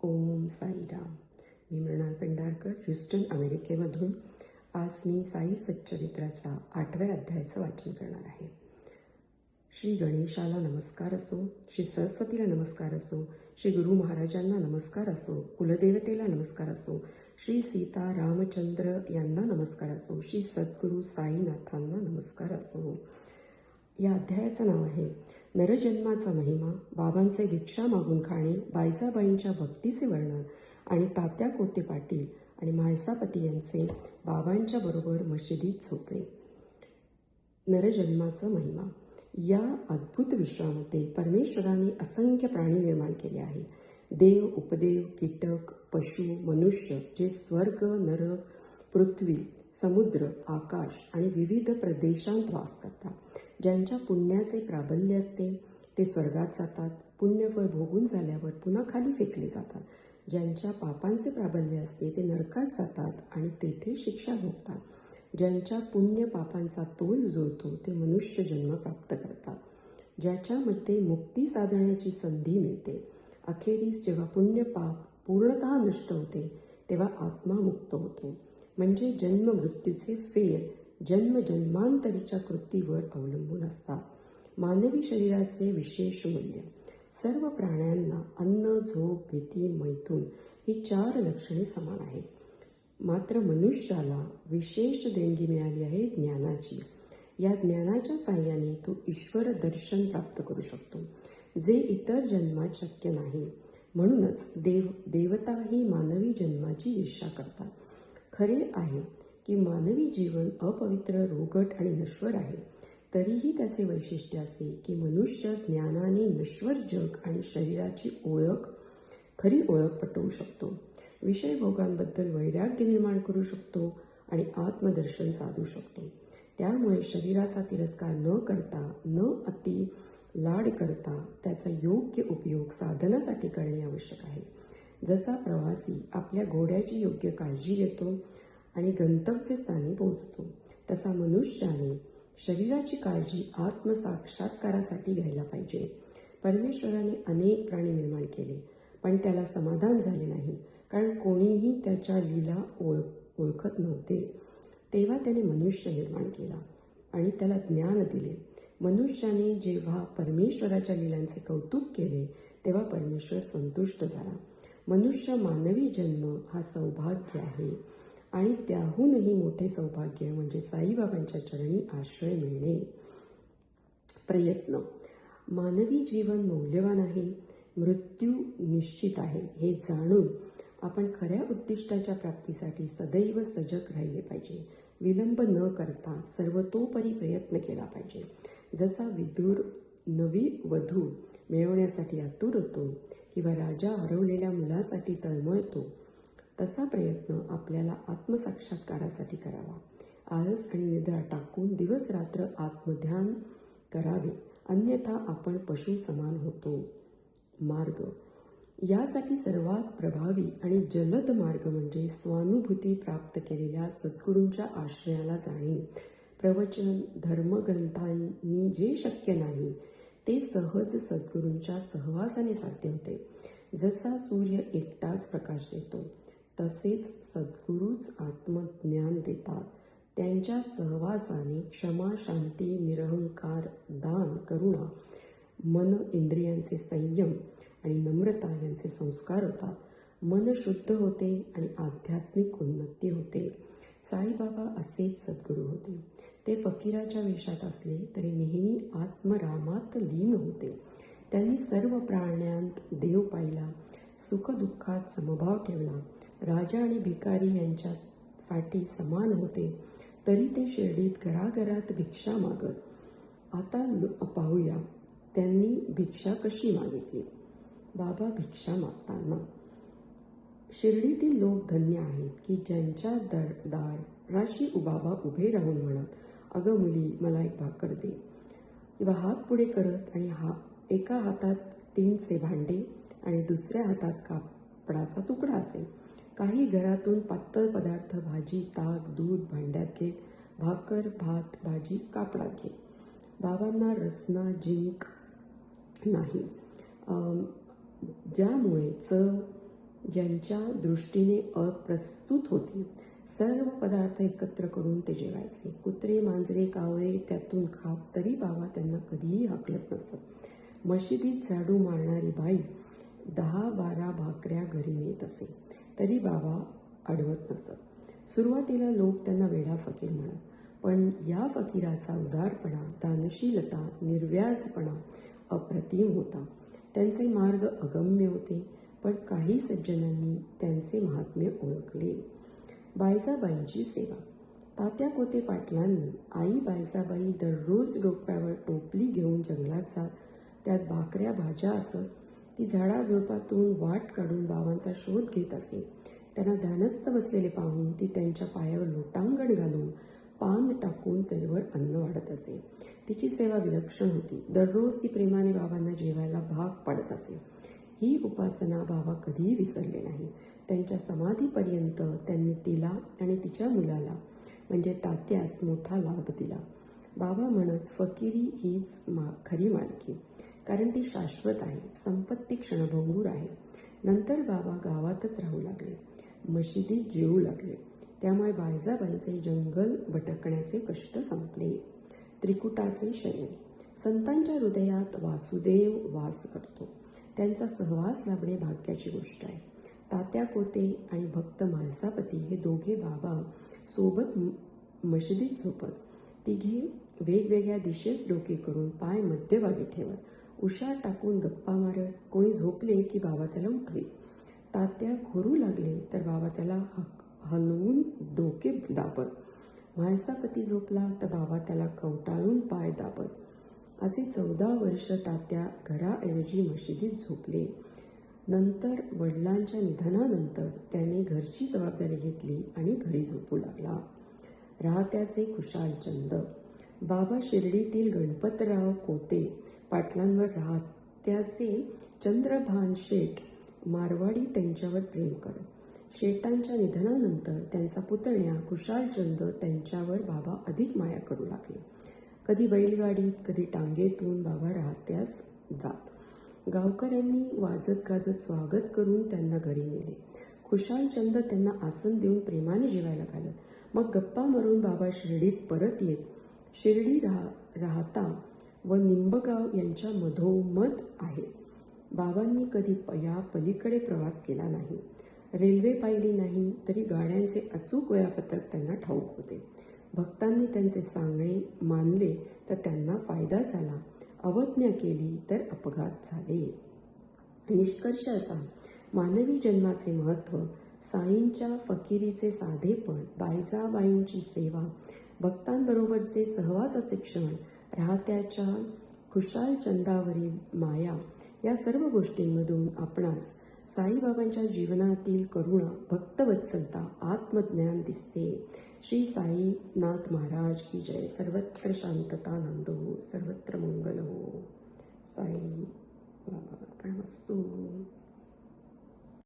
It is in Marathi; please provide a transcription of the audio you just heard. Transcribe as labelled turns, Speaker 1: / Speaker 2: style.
Speaker 1: ओम साईराम. मी मृणाल पेंढारकर, ह्युस्टन, अमेरिकेमधून. आज मी साई सच्चरित्राच्या 8व्या अध्यायाचं वाचन करणार आहे. श्री गणेशाला नमस्कार असो, श्री सरस्वतीला नमस्कार असो, श्री गुरु महाराजांना नमस्कार असो, कुलदेवतेला नमस्कार असो, श्री सीता रामचंद्र यांना नमस्कार असो, श्री सद्गुरू साईनाथांना नमस्कार असो. या अध्यायाचं नाव आहे नरजन्माचा महिमा, बाबांचे भिक्षा मागून खाणे, बायजाबाईंच्या भक्तीचे वर्णन आणि तात्या कोते पाटील आणि म्हायसापती यांचे बाबांच्या बरोबर मशिदीत झोपणे. नरजन्माचा महिमा. या अद्भुत विश्वामध्ये परमेश्वराने असंख्य प्राणी निर्माण केले आहे. देव, उपदेव, कीटक, पशु, मनुष्य, जे स्वर्ग, नरक, पृथ्वी, समुद्र, आकाश आणि विविध प्रदेशांत वास करतात. ज्यांच्या पुण्याचे प्राबल्य असते ते स्वर्गात जातात, पुण्यफळ भोगून झाल्यावर पुन्हा खाली फेकले जातात. ज्यांच्या पापांचे प्राबल्य असते ते नरकात जातात आणि तेथे शिक्षा भोगतात. ज्यांच्या पुण्य पापांचा तोल जुळतो ते मनुष्य जन्म प्राप्त करतात. ज्याच्यामध्ये मुक्ती साधण्याची संधी मिळते. अखेरीस जेव्हा पुण्य पाप पूर्णतः नष्ट होते तेव्हा आत्मा मुक्त होतो. म्हणजे जन्म मृत्यूचे फेर जन्मजन्मांतरीच्या कृतीवर अवलंबून असतात. मानवी शरीराचे विशेष मूल्य. सर्व प्राण्यांना अन्न, झोप, भीती, मैथून ही 4 लक्षणे समान आहेत. मात्र मनुष्याला विशेष देणगी मिळाली आहे ज्ञानाची. या ज्ञानाच्या साहाय्याने तो ईश्वर दर्शन प्राप्त करू शकतो, जे इतर जन्मात शक्य नाही. म्हणूनच देवताही मानवी जन्माची इच्छा करतात. खरे आहे की मानवी जीवन अपवित्र, रोगट आणि नश्वर आहे. तरीही त्याचे वैशिष्ट्य असे की मनुष्य ज्ञानाने नश्वर जग आणि शरीराची खरी ओळख पटवू शकतो. विषय भोगांबद्दल वैराग्य निर्माण करू शकतो आणि आत्मदर्शन साधू शकतो. त्यामुळे शरीराचा तिरस्कार न करता, न अति लाड करता त्याचा योग्य उपयोग साधनासाठी करणे आवश्यक आहे. जसा प्रवासी आपल्या घोड्याची योग्य काळजी घेतो आणि गंतव्यस्थानी पोहोचतो, तसा मनुष्याने शरीराची काळजी आत्मसाक्षात्कारासाठी घ्यायला पाहिजे. परमेश्वराने अनेक प्राणी निर्माण केले, पण त्याला समाधान झाले नाही, कारण कोणीही त्याच्या लीला ओळखत नव्हते. तेव्हा त्याने मनुष्य निर्माण केला आणि त्याला ज्ञान दिले. मनुष्याने जेव्हा परमेश्वराच्या लीलांचे कौतुक केले तेव्हा परमेश्वर संतुष्ट झाला. मनुष्य मानवी जन्म हा सौभाग्य आहे आणि त्याहूनही मोठे सौभाग्य म्हणजे साईबाबांच्या चरणी आश्रय मिळणे. प्रयत्न. मानवी जीवन मौल्यवान आहे, मृत्यू निश्चित आहे हे जाणून आपण खऱ्या उद्दिष्टाच्या प्राप्तीसाठी सदैव सजग राहिले पाहिजे. विलंब न करता सर्वतोपरी प्रयत्न केला पाहिजे. जसा विदुर नवी वधू मिळवण्यासाठी आतुर होतो किंवा राजा हरवलेल्या मुलासाठी तळमळतो, तसा प्रयत्न आपल्याला आत्मसाक्षात्कारासाठी करावा. आळस आणि निद्रा टाकून दिवस रात्र आत्मध्यान करावे, अन्यथा आपण पशु समान होतो. मार्ग. यासाठी सर्वात प्रभावी आणि जलद मार्ग म्हणजे स्वानुभूती प्राप्त केलेल्या सद्गुरूंच्या आश्रयाला जाणे. प्रवचन, धर्मग्रंथांनी जे शक्य नाही ते सहज सद्गुरूंच्या सहवासाने साध्य होते. जसा सूर्य एकटाच प्रकाश देतो तसेच सद्गुरूच आत्मज्ञान देतात. त्यांच्या सहवासाने क्षमा, शांती, निरहंकार, दान, करुणा, मन, इंद्रियांचे संयम आणि नम्रता यांचे संस्कार होतात. मन शुद्ध होते आणि आध्यात्मिक उन्नती होते. साईबाबा असेच सद्गुरू होते. ते फकीराच्या वेशात असले तरी नेहमी आत्मरामात लीन होते. त्यांनी सर्व प्राण्यांत देव पाहिला, सुखदुःखात समभाव ठेवला. राजा आणि भिकारी यांच्यासाठी समान होते, तरी ते शिर्डीत घराघरात भिक्षा मागत. आता पाहूया त्यांनी भिक्षा कशी मागितली. बाबा भिक्षा मागताना. शिर्डीतील लोक धन्य आहेत की ज्यांच्या दाराशी बाबा उभे राहून म्हणत, अगं मुली, मला एक भाकर दे, किंवा हात पुढे करत आणि एका हातात टीनचे भांडे आणि दुसऱ्या हातात कापडाचा तुकडा असेल. काही घरातून पातळ पदार्थ, भाजी, ताक, दूध भांड्यात घेत, भाकर, भात, भाजी कापडात घेत. बाबांना रसना जिंक नाही, ज्यामुळे चव ज्यांच्या दृष्टीने अप्रस्तुत होते सर्व पदार्थ एकत्र करून ते जेवायचे. कुत्रे, मांजरे, कावळे त्यातून खात तरी बाबा त्यांना कधीही हाकलत नसत. मशिदीत झाडू मारणारी बाई 10-12 भाकऱ्या घरी नेत असे तरी बाबा अडवत नसत. सुरुवातीला लोक त्यांना वेडा फकीर म्हणत, पण या फकीराचा उदारपणा, दानशीलता, निर्व्याजपणा अप्रतिम होता. त्यांचे मार्ग अगम्य होते, पण काही सज्जनांनी त्यांचे महात्म्य ओळखले. बायजाबाईंची सेवा. तात्या कोते पाटलांनी आई बायजाबाई दररोज डोक्यावर टोपली घेऊन जंगलात जात. त्यात भाकऱ्या, भाज्या असत. ती झाडाझुडपातून वाट काढून बाबांचा शोध घेत असे. त्यांना ध्यानस्थ बसलेले पाहून ती त्यांच्या पायावर लोटांगण घालून पान टाकून त्यावर अन्न वाढत असे. तिची सेवा विलक्षण होती. दररोज ती प्रेमाने बाबांना जेवायला भाग पाडत असे. ही उपासना बाबा कधीही विसरले नाही. त्यांच्या समाधीपर्यंत त्यांनी तिला आणि तिच्या मुलाला म्हणजे तात्यास मोठा लाभ दिला. बाबा म्हणत, फकिरी हीच खरी मालकी, कारण ती शाश्वत आहे. संपत्ती क्षणभंगूर आहे. नंतर बाबा गावातच राहू लागले, मशिदीत जेवू लागले. त्यामुळे बायजाबाईंचे जंगल भटकण्याचे कष्ट संपले. त्रिकुटाचे शयन. संतांच्या हृदयात वासुदेव वास करतो. त्यांचा सहवास लाभणे भाग्याची गोष्ट आहे. तात्या कोते आणि भक्त म्हाळसापती हे दोघे बाबा सोबत मशिदीत झोपत. तिघे वेगवेगळ्या दिशेस डोके करून पाय मध्यभागी ठेवत उशार टाकून गप्पा मारत. कोणी झोपले की बाबा त्याला उठवीत. तात्या खोरू लागले तर बाबा त्याला हलवून डोके दाबत. म्हाळसापती झोपला तर बाबा त्याला कवटाळून पाय दाबत. असे 14 वर्ष तात्या घराऐवजी मशिदीत झोपले. नंतर वडिलांच्या निधनानंतर त्याने घरची जबाबदारी घेतली आणि घरी झोपू लागला. राहत्याचे खुशाल चंद. बाबा शिर्डीतील गणपतराव कोते पाटलांवर राहत्याचे चंद्रभान शेठ मारवाडी त्यांच्यावर प्रेम करत. शेटांच्या निधनानंतर त्यांचा पुतण्या खुशालचंद त्यांच्यावर बाबा अधिक माया करू लागले. कधी बैलगाडीत, कधी टांगेतून बाबा राहत्यास जात. गावकऱ्यांनी वाजत गाजत स्वागत करून त्यांना घरी नेले. खुशालचंद त्यांना आसन देऊन प्रेमाने जेवायला घालत. मग गप्पा मारून बाबा शिर्डीत परत येत. शिर्डी राहता व निंबगाव यांच्या मधोमध आहे. बाबांनी कधी या पलीकडे प्रवास केला नाही. रेल्वे पाहिली नाही तरी गाड्यांचे अचूक वेळापत्रक त्यांना ठाऊक होते. भक्तांनी त्यांचे सांगणे मानले तर त्यांना फायदा झाला, अवज्ञा केली तर अपघात झाले. निष्कर्ष असा, मानवी जन्माचे महत्त्व, साईंच्या फकिरीचे साधेपण, बायजाबाईंची सेवा, भक्तांबरोबरचे सहवासाचे क्षण, राहत्याच्या खुशालचंदावरील माया, या सर्व गोष्टींमधून आपणास साईबाबांच्या जीवनातील करुणा, भक्तवत्सलता, आत्मज्ञान दिसते. श्री साईनाथ महाराज की जय. सर्वत्र शांतता नांदो हो, सर्वत्र मंगल हो. साई बाबा अर्पणमस्तु.